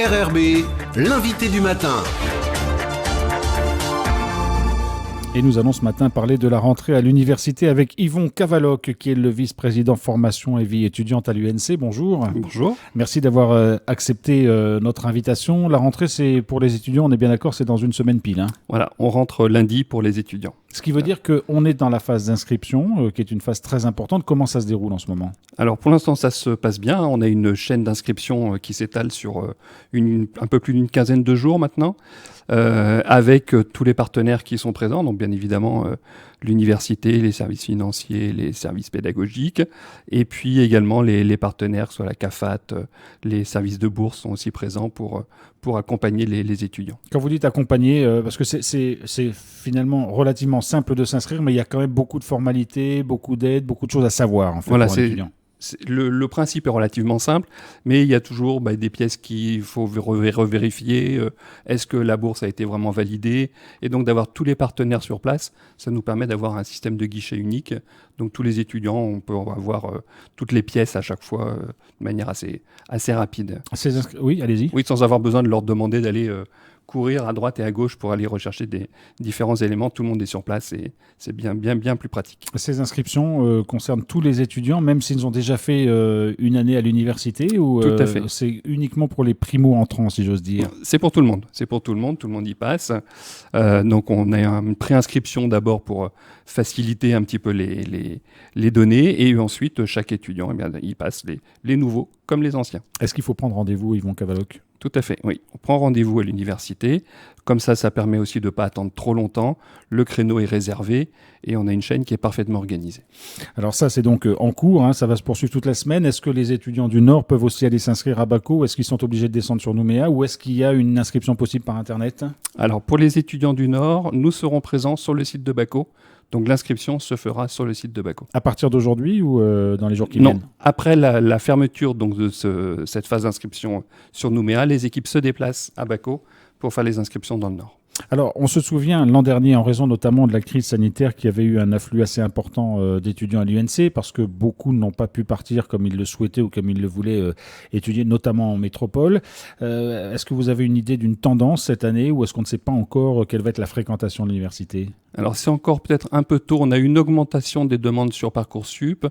RRB, l'invité du matin. Et nous allons ce matin parler de la rentrée à l'université avec Yvon Cavaloc, qui est le vice-président formation et vie étudiante à l'UNC. Bonjour. Bonjour. Merci d'avoir accepté notre invitation. La rentrée, c'est pour les étudiants, on est bien d'accord, c'est dans une semaine pile. Voilà, on rentre lundi pour les étudiants. Ce qui veut dire qu'on est dans la phase d'inscription, qui est une phase très importante. Comment ça se déroule en ce moment ? Alors pour l'instant, ça se passe bien. On a une chaîne d'inscription qui s'étale sur un peu plus d'une quinzaine de jours maintenant, avec tous les partenaires qui sont présents. Donc bien évidemment, l'université, les services financiers, les services pédagogiques, et puis également les partenaires, soit la CAFAT, les services de bourse sont aussi présents pour accompagner les étudiants. Quand vous dites accompagner, parce que c'est finalement relativement simple de s'inscrire, mais il y a quand même beaucoup de formalités, beaucoup d'aides, beaucoup de choses à savoir en fait, voilà, pour un étudiant. Le principe est relativement simple, mais il y a toujours des pièces qu'il faut revérifier. Est-ce que la bourse a été vraiment validée ? Et donc d'avoir tous les partenaires sur place, ça nous permet d'avoir un système de guichet unique. Donc tous les étudiants, on peut avoir toutes les pièces à chaque fois de manière assez rapide. Oui, allez-y. Oui, sans avoir besoin de leur demander d'aller courir à droite et à gauche pour aller rechercher des différents éléments. Tout le monde est sur place et c'est bien plus pratique. Ces inscriptions concernent tous les étudiants, même s'ils ont déjà fait une année à l'université, ou Tout à fait. C'est uniquement pour les primo-entrants, si j'ose dire ? C'est pour tout le monde. Tout le monde y passe. Donc on a une préinscription d'abord pour faciliter un petit peu les données, et ensuite chaque étudiant, il passe les nouveaux comme les anciens. Est-ce qu'il faut prendre rendez-vous, Yvon Cavaloc ? Tout à fait, oui. On prend rendez-vous à l'université. Comme ça permet aussi de ne pas attendre trop longtemps. Le créneau est réservé et on a une chaîne qui est parfaitement organisée. Alors ça, c'est donc en cours, ça va se poursuivre toute la semaine. Est-ce que les étudiants du Nord peuvent aussi aller s'inscrire à Baco ? Est-ce qu'ils sont obligés de descendre sur Nouméa ? Ou est-ce qu'il y a une inscription possible par Internet ? Alors pour les étudiants du Nord, nous serons présents sur le site de Baco. Donc l'inscription se fera sur le site de Baco. À partir d'aujourd'hui ou dans les jours qui viennent ? Non, après la fermeture donc, de cette phase d'inscription sur Nouméa, les équipes se déplacent à Baco pour faire les inscriptions dans le Nord. Alors, on se souvient l'an dernier, en raison notamment de la crise sanitaire, qu'il y avait eu un afflux assez important d'étudiants à l'UNC, parce que beaucoup n'ont pas pu partir comme ils le souhaitaient ou comme ils le voulaient étudier, notamment en métropole. Est-ce que vous avez une idée d'une tendance cette année, ou est-ce qu'on ne sait pas encore quelle va être la fréquentation de l'université ? Alors, c'est encore peut-être un peu tôt. On a eu une augmentation des demandes sur Parcoursup.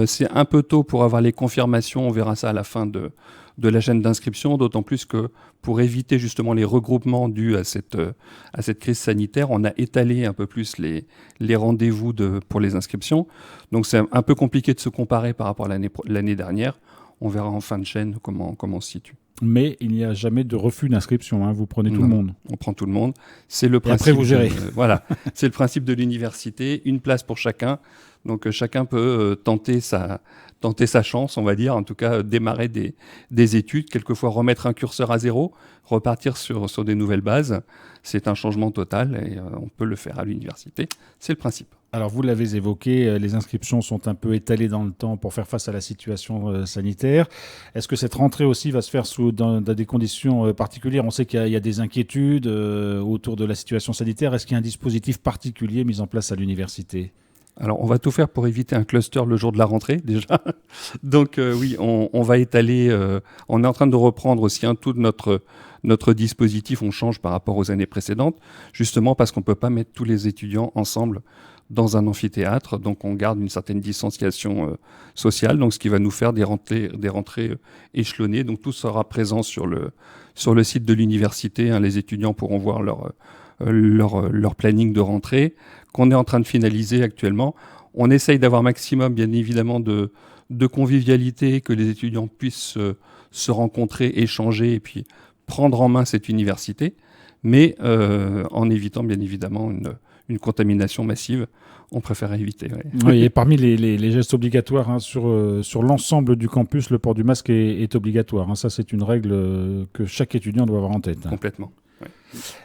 C'est un peu tôt pour avoir les confirmations. On verra ça à la fin de la chaîne d'inscription, d'autant plus que pour éviter justement les regroupements dus à cette crise sanitaire, on a étalé un peu plus les rendez-vous pour les inscriptions. Donc c'est un peu compliqué de se comparer par rapport à l'année dernière. On verra en fin de chaîne comment on se situe. Mais il n'y a jamais de refus d'inscription, vous prenez tout le monde. On prend tout le monde. C'est le principe. Et après vous gérez. Voilà, c'est le principe de l'université, une place pour chacun. Donc chacun peut tenter sa chance, on va dire, en tout cas démarrer des études, quelquefois remettre un curseur à zéro, repartir sur des nouvelles bases. C'est un changement total et on peut le faire à l'université. C'est le principe. Alors vous l'avez évoqué, les inscriptions sont un peu étalées dans le temps pour faire face à la situation sanitaire. Est-ce que cette rentrée aussi va se faire dans des conditions particulières ? On sait qu'il y a des inquiétudes autour de la situation sanitaire. Est-ce qu'il y a un dispositif particulier mis en place à l'université ? Alors, on va tout faire pour éviter un cluster le jour de la rentrée, déjà. Donc, oui, on va étaler. On est en train de reprendre aussi tout notre dispositif. On change par rapport aux années précédentes, justement parce qu'on ne peut pas mettre tous les étudiants ensemble dans un amphithéâtre. Donc, on garde une certaine distanciation sociale, donc ce qui va nous faire des rentrées échelonnées. Donc, tout sera présent sur le site de l'université. Les étudiants pourront voir leur planning de rentrée qu'on est en train de finaliser actuellement. On essaye d'avoir maximum, bien évidemment, de convivialité, que les étudiants puissent se rencontrer, échanger et puis prendre en main cette université, mais en évitant, bien évidemment, une contamination massive. On préfère éviter. Ouais. Oui, et parmi les gestes obligatoires sur l'ensemble du campus, le port du masque est obligatoire. Ça, c'est une règle que chaque étudiant doit avoir en tête. Complètement. Ouais.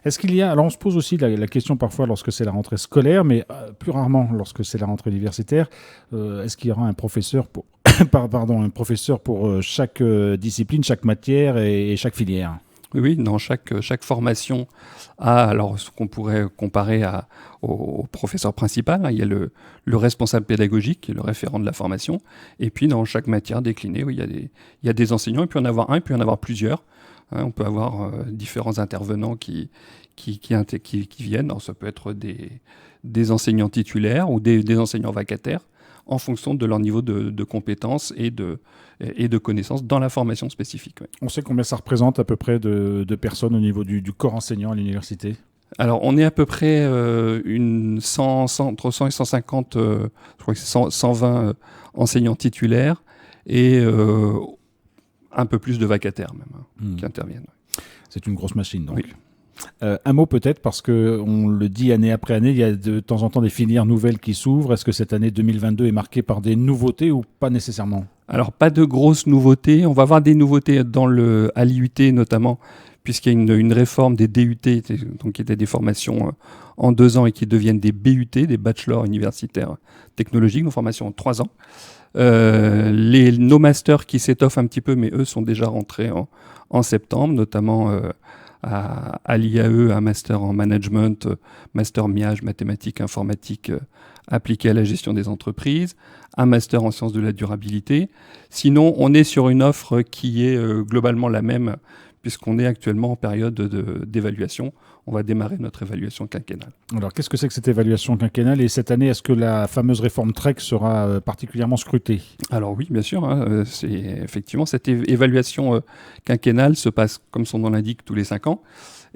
Est-ce qu'il y a... Alors, on se pose aussi la question parfois lorsque c'est la rentrée scolaire, mais plus rarement lorsque c'est la rentrée universitaire. Est-ce qu'il y aura un professeur pour chaque discipline, chaque matière et chaque filière ? Oui, dans chaque formation a alors ce qu'on pourrait comparer au professeur principal. Hein, il y a le responsable pédagogique, qui est le référent de la formation. Et puis dans chaque matière déclinée, oui, il y a des enseignants. Il peut y en avoir un, il peut y en avoir plusieurs. Hein, on peut avoir différents intervenants qui viennent. Alors, ça peut être des enseignants titulaires ou des enseignants vacataires, en fonction de leur niveau de compétences et de connaissances dans la formation spécifique. Ouais. On sait combien ça représente à peu près de personnes au niveau du corps enseignant à l'université? Alors, on est à peu près entre 100 et 150, je crois que c'est 120 enseignants titulaires et un peu plus de vacataires même qui interviennent. C'est une grosse machine, donc. Oui. Un mot peut-être, parce qu'on le dit année après année, il y a de temps en temps des filières nouvelles qui s'ouvrent. Est-ce que cette année 2022 est marquée par des nouveautés ou pas nécessairement? Alors, pas de grosses nouveautés. On va avoir des nouveautés à l'IUT notamment, puisqu'il y a une réforme des DUT, donc qui étaient des formations en 2 ans et qui deviennent des BUT, des bachelors universitaires technologiques, une formation en 3 ans. Nos masters qui s'étoffent un petit peu, mais eux sont déjà rentrés en septembre, notamment à l'IAE, un master en management, master MIAGE, mathématiques, informatique appliquée à la gestion des entreprises, un master en sciences de la durabilité. Sinon, on est sur une offre qui est globalement la même, puisqu'on est actuellement en période d'évaluation. On va démarrer notre évaluation quinquennale. Alors, qu'est-ce que c'est que cette évaluation quinquennale? Et cette année, est-ce que la fameuse réforme TREC sera particulièrement scrutée? Alors oui, bien sûr. Hein, c'est effectivement cette évaluation quinquennale se passe, comme son nom l'indique, tous les 5 ans.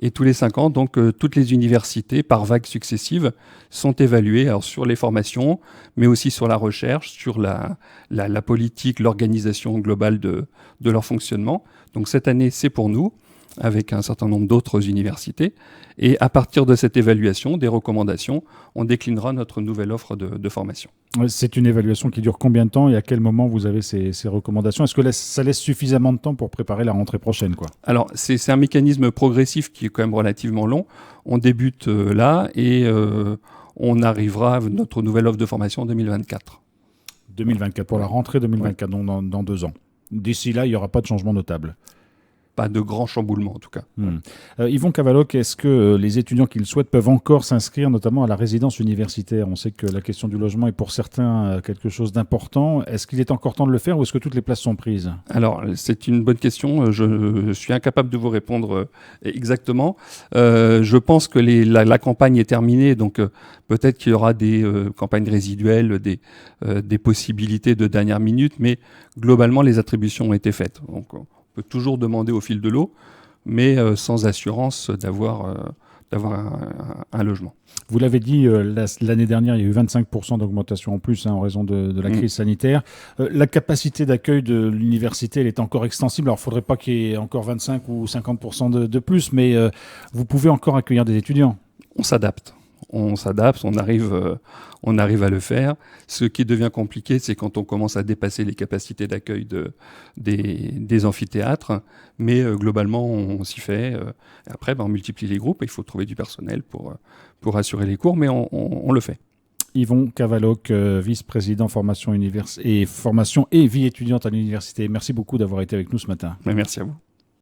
Et tous les 5 ans, donc, toutes les universités, par vagues successives, sont évaluées alors, sur les formations, mais aussi sur la recherche, sur la politique, l'organisation globale de leur fonctionnement. Donc cette année, c'est pour nous, avec un certain nombre d'autres universités. Et à partir de cette évaluation, des recommandations, on déclinera notre nouvelle offre de formation. C'est une évaluation qui dure combien de temps et à quel moment vous avez ces recommandations? Est-ce que ça laisse suffisamment de temps pour préparer la rentrée prochaine, quoi? Alors, c'est un mécanisme progressif qui est quand même relativement long. On débute là et on arrivera à notre nouvelle offre de formation en 2024. 2024, pour la rentrée 2024, Ouais. donc dans 2 ans. D'ici là, il n'y aura pas de changement notable. Pas de grand chamboulement en tout cas. Yvon Cavaloc, est-ce que les étudiants qui le souhaitent peuvent encore s'inscrire notamment à la résidence universitaire? On sait que la question du logement est pour certains quelque chose d'important. Est-ce qu'il est encore temps de le faire ou est-ce que toutes les places sont prises? Alors, c'est une bonne question. Je suis incapable de vous répondre exactement. Je pense que la campagne est terminée, donc peut-être qu'il y aura des campagnes résiduelles, des possibilités de dernière minute, mais globalement, les attributions ont été faites. Donc, on peut toujours demander au fil de l'eau, mais sans assurance d'avoir un logement. Vous l'avez dit, l'année dernière, il y a eu 25% d'augmentation en plus en raison de la crise sanitaire. La capacité d'accueil de l'université, elle est encore extensible. Alors, il ne faudrait pas qu'il y ait encore 25 ou 50% de plus, mais vous pouvez encore accueillir des étudiants. On s'adapte, on arrive à le faire. Ce qui devient compliqué, c'est quand on commence à dépasser les capacités d'accueil des amphithéâtres, mais globalement, on s'y fait. Après, on multiplie les groupes, et il faut trouver du personnel pour assurer les cours, mais on le fait. Yvon Cavaloc, vice-président formation et vie étudiante à l'université. Merci beaucoup d'avoir été avec nous ce matin. Merci à vous.